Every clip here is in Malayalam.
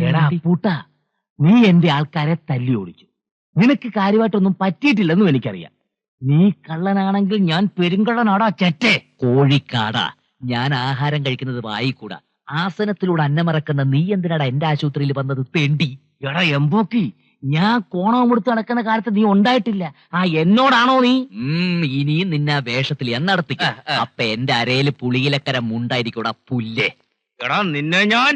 എടാ പൂട്ടാ, നീ എന്റെ ആൾക്കാരെ തല്ലി ഓടിച്ചു. നിനക്ക് കാര്യമായിട്ടൊന്നും പറ്റിയിട്ടില്ലെന്നും എനിക്കറിയാം. നീ കള്ളനാണെങ്കിൽ ഞാൻ പെരുങ്കള്ളനാടാ ചെറ്റേ. കോഴിക്കാടാ, ഞാൻ ആഹാരം കഴിക്കുന്നത് വായിക്കൂടാ. ആസനത്തിലൂടെ അന്നമറക്കുന്ന നീ എന്തിനാടാ എന്റെ ആശുപത്രിയിൽ വന്നത് തെണ്ടി? എടാ എമ്പോക്കി, ഞാൻ കോണവും എടുത്ത് നടക്കുന്ന കാലത്ത് നീ ഉണ്ടായിട്ടില്ല. എന്നോടാണോ നീ? ഇനിയും നിന്നെ വേഷത്തിൽ എന്നടത്തിക്ക. അപ്പൊ എന്റെ അരയില് പുളിയിലക്കര മുണ്ടായിരിക്കൂടാ പുല്ലേ. എടാ നിന്നെ ഞാൻ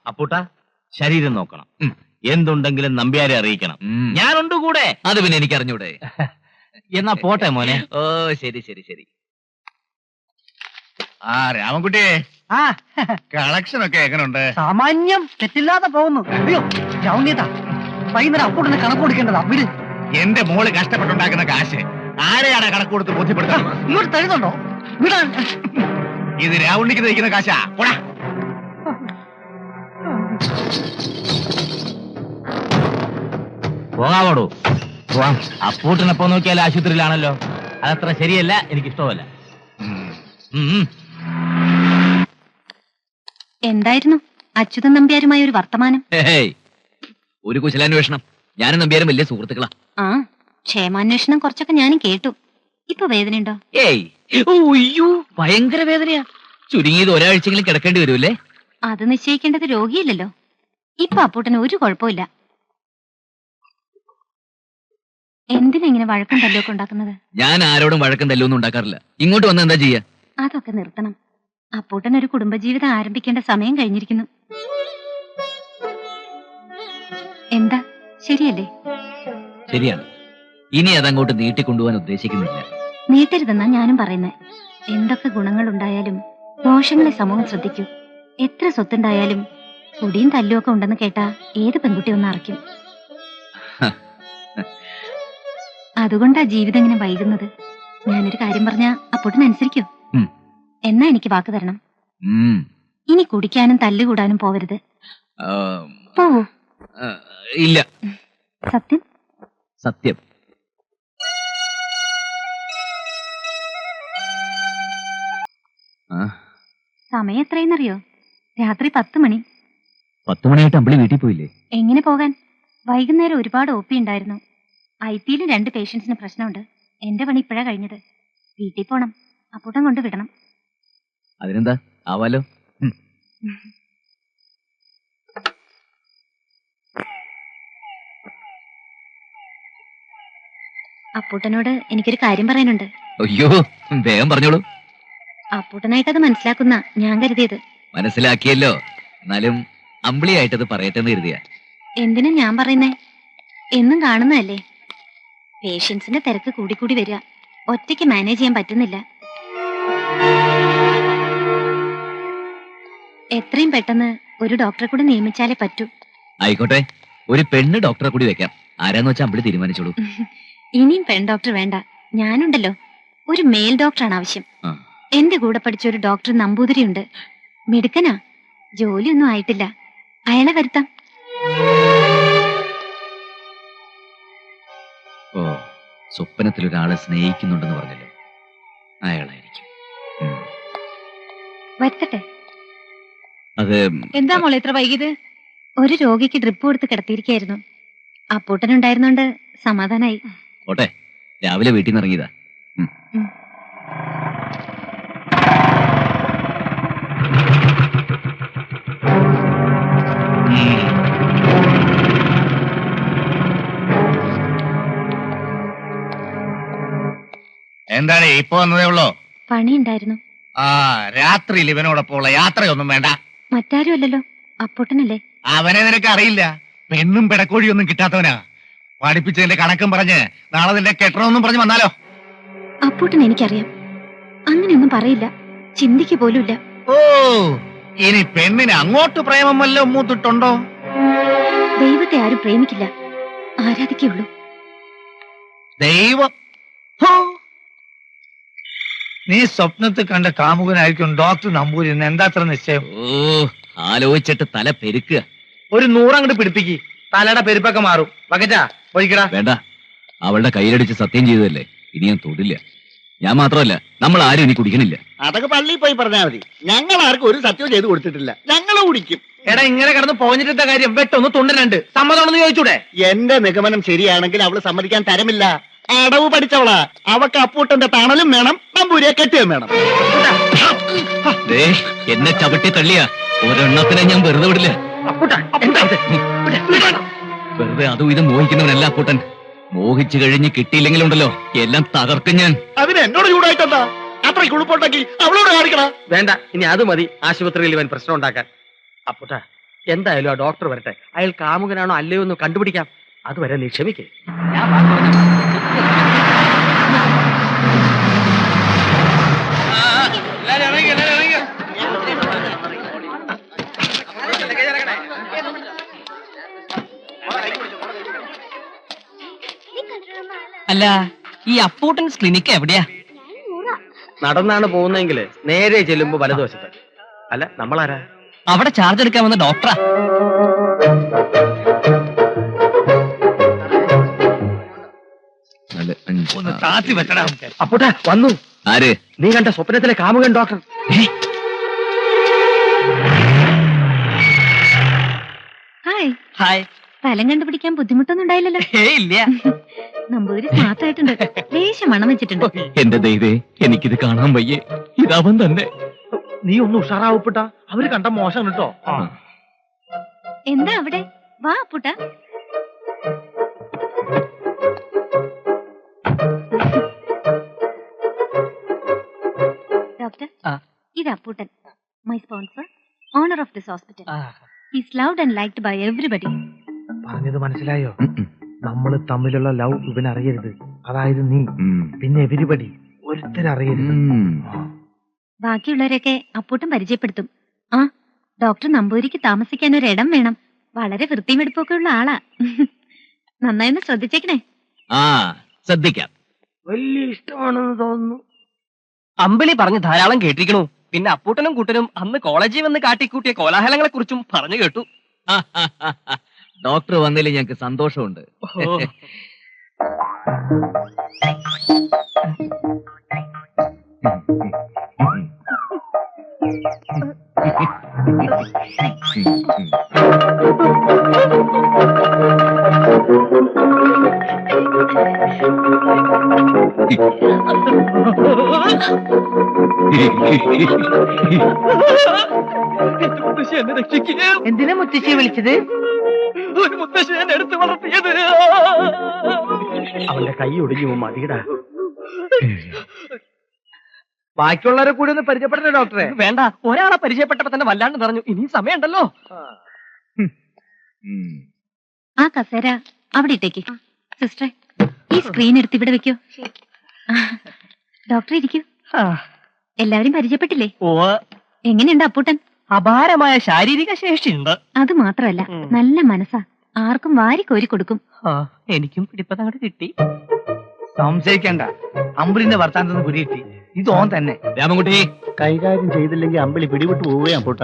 അപ്പൂട്ട, ശരീരം നോക്കണം. എന്തുണ്ടെങ്കിലും നമ്പ്യാരെ അറിയിക്കണം. ഞാനുണ്ട് കൂടെ. അത് പിന്നെ എനിക്ക് അറിഞ്ഞൂടെ? എന്നാ പോട്ടെ മോനെ. ഓ ശരി ശരി ശരി. രാമൻകുട്ടിയെ, കളക്ഷൻ ഒക്കെ എങ്ങനെയുണ്ട്? സാമാന്യം തെറ്റില്ലാതെ പോകുന്നു. അയ്യോ ജൗന്യത, വൈകുന്നേരം അപ്പൂട്ടനെ കണക്ക് കൊടുക്കേണ്ടതാ. വിട്. എന്റെ മോള് കഷ്ടപ്പെട്ടുണ്ടാക്കുന്ന കാശ് ആരെയാണ് കണക്ക് കൊടുത്ത് ബോധ്യപ്പെടുത്താൻ? ഇങ്ങോട്ട് തരുന്നുണ്ടോ? വിടാൻ. ഇത് രാവുണ്ണിക്ക് തയ്ക്കുന്ന കാശാ. പോടാ. പോകാവോടൂ, പോവാം. അപ്പൂട്ടനപ്പോ നോക്കിയാൽ ആശുപത്രിയിലാണല്ലോ. അതത്ര ശരിയല്ല, എനിക്കിഷ്ടമല്ല. എന്തായിരുന്നു അച്യുതൻ നമ്പ്യാരുമായ ഒരു വർത്തമാനം? ഒരു കുശലാന്വേഷണം. ഞാനും നമ്പ്യാരും വലിയ സുഹൃത്തുക്കളാ. ആ, ക്ഷേമാന്വേഷണം കുറച്ചൊക്കെ ഞാനും കേട്ടു. ഇപ്പൊ വേദനയുണ്ടോ? അയ്യോ, ഭയങ്കര വേദനയാ. ചുരുങ്ങിയത് ഒരാഴ്ചയെങ്കിലും കിടക്കേണ്ടി വരുമല്ലേ? അത് നിശ്ചയിക്കേണ്ടത് രോഗിയല്ലല്ലോ. ഇപ്പൊ അപ്പൂട്ടന് ഒരു കുഴപ്പമില്ല. എന്തിനെങ്ങനെ വഴക്കം തല്ലൊക്കെ ഉണ്ടാക്കുന്നത്? ഞാൻ ആരോടും വഴക്കം തല്ലൊന്നും ഉണ്ടാക്കാറില്ല. ഇങ്ങോട്ട് വന്ന എന്താ ചെയ്യാ? അതൊക്കെ നിർത്തണം. അപ്പൂട്ടൻ ഒരു കുടുംബജീവിതം ആരംഭിക്കേണ്ട സമയം കഴിഞ്ഞിരിക്കുന്നു. എന്താ, ശരിയല്ലേ? ശരിയാണ്. ഇനി അതങ്ങോട്ട് നീട്ടിക്കൊണ്ടുപോകാൻ ഉദ്ദേശിക്കുന്നില്ല. നീട്ടരുതെന്നാ ഞാനും പറയുന്നത്. എന്തൊക്കെ ഗുണങ്ങൾ ഉണ്ടായാലും ദോഷങ്ങളെ സമൂഹം ശ്രദ്ധിക്കൂ. എത്ര സ്വത്തുണ്ടായാലും കുടിയും തല്ലും ഒക്കെ ഉണ്ടെന്ന് കേട്ടാ ഏത് പെൺകുട്ടി ഒന്ന് അറയ്ക്കും. അതുകൊണ്ടാ ജീവിതം ഇങ്ങനെ വൈകുന്നത്. ഞാനൊരു കാര്യം പറഞ്ഞാ അപ്പൂട്ടൻ അനുസരിക്കൂ? എന്നാ എനിക്ക് വാക്ക് തരണം. ഇനി കുടിക്കാനും തല്ലുകൂടാനും പോവരുത്. പോവൂ? ഇല്ല. സത്യം? സത്യം. സമയം എത്രയെന്നറിയോ? രാത്രി 10 മണി. 10 മണിയായിട്ട് അമ്പിളി വീട്ടിൽ പോയില്ലേ? എങ്ങനെ പോകാൻ? വൈകുന്നേരം ഒരുപാട് ഒ പി ഉണ്ടായിരുന്നു. IPയിൽ 2 പേഷ്യൻസിന് പ്രശ്നമുണ്ട്. എന്റെ പണി ഇപ്പോഴാ കഴിഞ്ഞത്. വീട്ടിൽ പോണം. അപ്പൂട്ടൻ കൊണ്ട് വിടണം. അതിനെന്താ, ആവാലോ. അപ്പൂട്ടനോട് എനിക്കൊരു കാര്യം പറയാനുണ്ട്. അയ്യോ, വേഗം പറഞ്ഞോളൂ. അപ്പൂട്ടനായിട്ടത് മനസ്സിലാക്കുന്ന ഞാൻ കരുതിയത്. മനസ്സിലാക്കിയല്ലോ. എന്നാലും അമ്പിളിയായിട്ടത് പറയട്ടെന്ന് കരുതിയ. എന്തിനാ ഞാൻ പറയുന്നേ? എന്നും കാണുന്നതല്ലേ. പേഷ്യൻസിന്റെ തിരക്ക് കൂടിക്കൂടി വരിക. ഒറ്റയ്ക്ക് മാനേജ് ചെയ്യാൻ പറ്റുന്നില്ല. എത്രയും പെട്ടെന്ന് ഒരു ഡോക്ടറെ കൂടി നിയമിച്ചാലേ പറ്റൂ. ആയിക്കോട്ടെ, ഒരു പെണ്ണ് ഡോക്ടറെ കൂടി വെക്കാം. ആരാന്ന് വെച്ചാൽ അമ്പിളി തീരുമാനിച്ചോളൂ. ഇനിയും പെൺ ഡോക്ടർ വേണ്ട, ഞാനുണ്ടല്ലോ. ഒരു മെയിൽ ഡോക്ടറാണ് ആവശ്യം. എന്റെ കൂടെ പഠിച്ച ഒരു ഡോക്ടർ നമ്പൂതിരിയുണ്ട്. മിടുക്കനാ. ജോലിയൊന്നും ആയിട്ടില്ല. അയാളെ വരുത്താം. ഓ, സ്വപ്നത്തിൽ ഒരാളെ സ്നേഹിക്കുന്നുണ്ടെന്ന് പറഞ്ഞല്ലോ, അയാളായിരിക്കും. വരുത്തട്ടെ. അത് എന്താ മോളെ ഇത്ര വൈകിയത്? ഒരു രോഗിക്ക് ഡ്രിപ്പ് കൊടുത്ത് കിടത്തിയിരിക്കായിരുന്നു. അപ്പൂട്ടനുണ്ടായിരുന്നോണ്ട് സമാധാനായി. ഓട്ടെ, രാവിലെ വീട്ടിൽ നിന്ന് ഇറങ്ങിയതാ. എന്താണ് ഇപ്പൊ വന്നതേ ഉള്ളോ? പണിയുണ്ടായിരുന്നു. രാത്രിയിൽ ഇവനോടൊപ്പമുള്ള യാത്രയൊന്നും വേണ്ട. മറ്റാരും അല്ലല്ലോ, അപ്പൂട്ടനല്ലേ. അവനെ നിനക്ക് അറിയില്ല. പെണ്ണും പിടക്കോഴിയൊന്നും കിട്ടാത്തവനാ. പഠിപ്പിച്ചതിന്റെ കണക്കും പറഞ്ഞ് നാളെ നിന്റെ കെട്ടണമെന്നും പറഞ്ഞ് വന്നാലോ? അപ്പൂട്ടൻ എനിക്കറിയാം. അങ്ങനെയൊന്നും പറയില്ല, ചിന്തിക്ക് പോലുമില്ല. ഓ, ഇനി പെണ്ണിന് അങ്ങോട്ട് പ്രേമം വല്ലതും മൂത്തിട്ടുണ്ടോ? ദൈവത്തെ ആരും പ്രേമിക്കില്ല, ആരാധിക്കുള്ളൂ. ദൈവം? നീ സ്വപ്നത്തിൽ കണ്ട കാമുകനായിരിക്കും ഡോക്ടർ നമ്പൂരി എന്ന് എന്താത്ര നിശ്ചയം? ഓ, ആലോചിച്ചിട്ട് തല പെരുക്കുക. ഒരു 100 അങ്ങോട്ട് പിടിപ്പിക്ക്, തലയുടെ പെരുപ്പൊക്കെ മാറും. പകറ്റാ ഒഴിക്കടാ. വേണ്ട, അവളുടെ കയ്യിലടിച്ച് സത്യം ചെയ്തതല്ലേ, ഇനി ഞാൻ തൊടില്ല. ഞാൻ മാത്രമല്ല നമ്മൾ ആരും ഇനി കുടിക്കണില്ല. അതൊക്കെ പള്ളിയിൽ പോയി പറഞ്ഞാൽ മതി. ഞങ്ങൾ ആർക്കും ഒരു സത്യവും ചെയ്ത് കൊടുത്തിട്ടില്ല. ഞങ്ങൾ കുടിക്കും. എടാ ഇങ്ങനെ കിടന്ന് പോഞ്ഞിട്ടെന്താ കാര്യം? വെട്ടൊന്ന് തുണ്ടലുണ്ട്, സമ്മതമാണെന്ന് ചോദിച്ചൂടെ? എന്റെ നിഗമനം ശരിയാണെങ്കിൽ അവള് സമ്മതിക്കാൻ തരമില്ല. അടവ് പഠിച്ചവളാ. അവക്ക് അപ്പൂട്ടന്റെ തണലും വേണം, നമ്പൂരിയെ കെട്ടിയും വേണം. ദേ, എന്നെ ചവിട്ടി തള്ളിയ ഒരെണ്ണത്തിനെ ഞാൻ വെറുതെ വിടില്ല. വെറുതെ അതും ഇതും മോഹിക്കുന്നവനല്ല അപ്പൂട്ടൻ. മോഹിച്ചു കഴിഞ്ഞ് കിട്ടിയില്ലെങ്കിലുണ്ടല്ലോ എല്ലാം തകർക്കും ഞാൻ. അതിന് എന്നോട് ചൂടായിട്ടെന്താ? അത്രയ്ക്ക് ഉളുപ്പുണ്ടെങ്കിൽ അവളോട് കാണിക്കണ. വേണ്ട, ഇനി അത് മതി ആശുപത്രിയിൽ ഇവൻ പ്രശ്നം ഉണ്ടാക്കാൻ. അപ്പുട്ട, എന്തായാലും ആ ഡോക്ടർ വരട്ടെ. അയാൾ കാമുകനാണോ അല്ലയോ എന്ന് കണ്ടുപിടിക്കാം. അതുവരെ നീ ക്ഷമിക്കേ. അല്ല, ഈ അപ്പൂട്ടൻസ് ക്ലിനിക്ക് എവിടെയാ? നടന്നാണ് പോകുന്നെങ്കിൽ നേരെ ചെല്ലുമ്പോ വലതുവശത്ത്. അല്ല, നമ്മളാരാ? അവിടെ ചാർജ് എടുക്കാൻ വന്ന ഡോക്ടറാ. ഒന്ന് താത്തി വെച്ചടാ. അപ്പൂട്ട വന്നു. ആര്? നീ കണ്ട സ്വപ്നത്തിലെ കാമുകൻ ഡോക്ടർ. ഹായ്. ഹായ്. സ്ഥലം കണ്ടുപിടിക്കാൻ ബുദ്ധിമുട്ടൊന്നും ഉണ്ടായില്ലല്ലോ. ഇല്ല. നമ്പൂരി സ്മാർട്ട് ആയിട്ടുണ്ട്. ലേശം മണം വെച്ചിട്ടുണ്ട്. എന്റെ ദൈവേ, എനിക്കിത് കാണാൻ വയ്യേ. ഇതവൻ തന്നെ. നീ ഒന്ന് ഉഷാറാവപ്പെട്ട. അവര് കണ്ട മോശം കേട്ടോ. എന്താ അവിടെ? വാ അപ്പൂട്ട. ഡോക്ടർ, ഇത് Apputtan, my sponsor, owner of this hospital. He's loved and liked by everybody. പറഞ്ഞത് മനസ്സിലായോ? നമ്മൾ തമ്മിലുള്ള ലവ് ഇവനറിയരുത്. അതായത് നീ, പിന്നെ എവരിബഡി, ഒരുത്തരറിയരുത്. ബാക്കിയുള്ളവരെയൊക്കെ അപ്പൂട്ടൻ പരിചയപ്പെടുത്തും. ആ, ഡോക്ടർ നമ്പൂരിക്ക് താമസിക്കാൻ ഒരു ഇടം വേണം. വളരെ വൃത്തിയും വെടുപ്പൊക്കെ ഉള്ള ആളാ. നന്നായൊന്ന് ശ്രദ്ധിച്ചേക്കണേ. ആ, ശ്രദ്ധിക്കാം. വലിയ ഇഷ്ടമാണെന്ന് തോന്നുന്നു. അമ്പിളി പറഞ്ഞ് ധാരാളം കേട്ടിരിക്കണു. പിന്നെ അപ്പൂട്ടനും കൂട്ടനും അന്ന് കോളേജിൽ വന്ന് കാട്ടിക്കൂട്ടിയ കോലാഹലങ്ങളെ കുറിച്ചും പറഞ്ഞു കേട്ടു. ഡോക്ടർ വന്നതിൽ ഞങ്ങൾക്ക് സന്തോഷമുണ്ട്. എന്തിനാ മുത്തശ്ശിയെ വിളിച്ചത്? ഒരു മുത്തശ്ശി എന്നെ എടുത്ത് വളർത്തിയത്. അവന്റെ കൈ ഒടിഞ്ഞു മതിയടാ. ബാക്കിയുള്ളവരെ കൂടി ഒന്ന് പരിചയപ്പെട്ട ഡോക്ടറെ. വേണ്ട, ഒരാളെ പരിചയപ്പെട്ടപ്പോ തന്നെ വല്ലാണ്ട് പറഞ്ഞു. ഇനി സമയമുണ്ടല്ലോ. ആ കസേര അവിടെ ഇട്ടേക്ക്. സിസ്റ്ററെ, ഈ സ്ക്രീൻ എടുത്ത് ഇവിടെ വെക്കൂ. ഡോക്ടർ ഇരിക്കൂ. എല്ലാവരും പരിചയപ്പെട്ടില്ലേ? എങ്ങനെയുണ്ട് അപ്പൂട്ടൻ? അപാരമായ ശാരീരിക ശേഷിയുണ്ട്. അത് മാത്രമല്ല, നല്ല മനസ്സാ. ആർക്കും വാരി കോരി കൊടുക്കും. എനിക്കും പിടിപ്പതങ്ങോട്ട് കിട്ടി. സംശയിക്കണ്ട, അമ്പുലിന്റെ വർത്താനത്തിന് കുരിയിട്ടി. ഇത് ഓൻ തന്നെ. രാമൻകുട്ടി, കൈകാര്യം ചെയ്തില്ലെങ്കിൽ അമ്പിളി പിടിവിട്ട് പോവുകയാണ് പൂട്ട.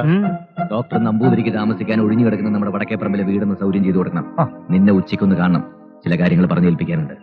ഡോക്ടർ നമ്പൂതിരിക്ക് താമസിക്കാൻ ഒഴിഞ്ഞു കിടക്കുന്ന നമ്മുടെ വടക്കേപ്പറമ്പിലെ വീടൊന്ന് സൗകര്യം ചെയ്തു കൊടുക്കണം. നിന്നെ ഉച്ചയ്ക്കൊന്ന് കാണണം. ചില കാര്യങ്ങൾ പറഞ്ഞേൽപ്പിക്കാനുണ്ട്.